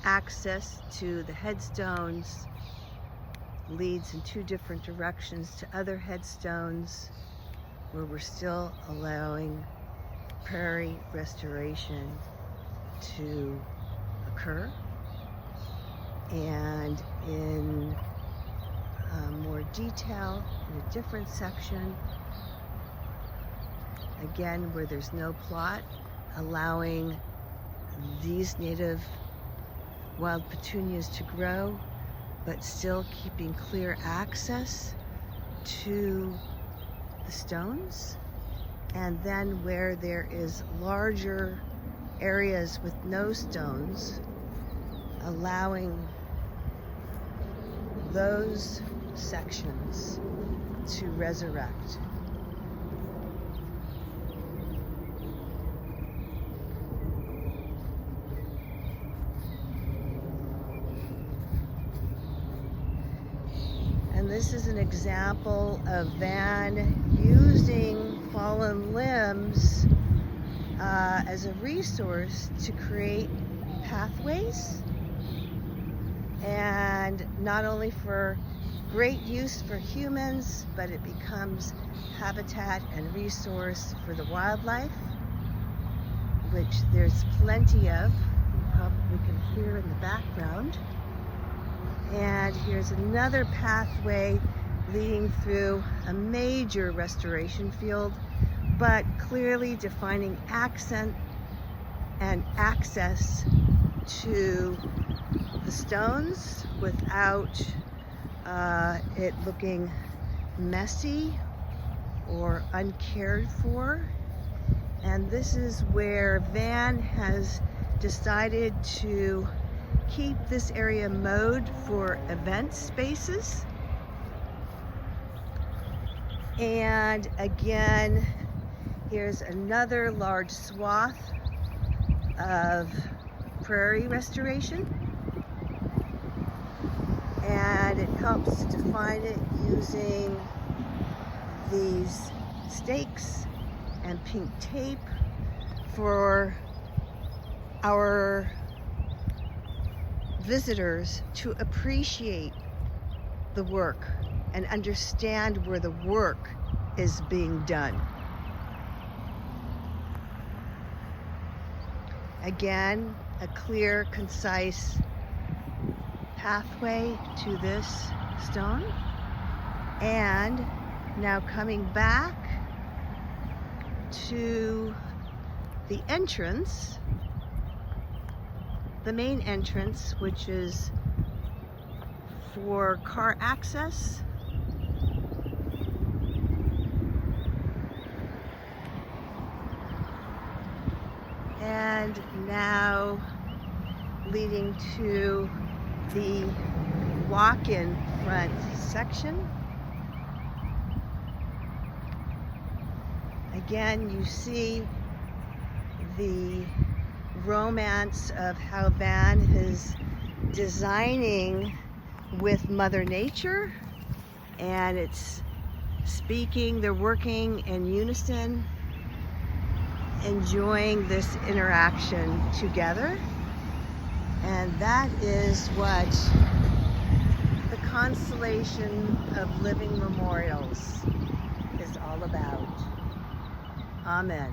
access to the headstones leads in two different directions to other headstones where we're still allowing prairie restoration to occur. And in more detail in a different section, again where there's no plot, allowing these native wild petunias to grow, but still keeping clear access to the stones. And then where there is larger areas with no stones, allowing those sections to resurrect. And this is an example of Van using fallen limbs as a resource to create pathways, and not only for great use for humans, but it becomes habitat and resource for the wildlife, which there's plenty of. You probably can hear in the background. And here's another pathway leading through a major restoration field, but clearly defining accent and access to the stones without it looking messy or uncared for. And this is where Van has decided to keep this area mode for event spaces. And again, here's another large swath of prairie restoration. And it helps to define it using these stakes and pink tape for our visitors to appreciate the work and understand where the work is being done. Again, a clear, concise pathway to this stone. And now coming back to the entrance, the main entrance, which is for car access. And now leading to the walk-in front section. Again, you see the romance of how Van is designing with Mother Nature, and it's speaking, they're working in unison, enjoying this interaction together. And that is what the Constellation of Living Memorials is all about. Amen.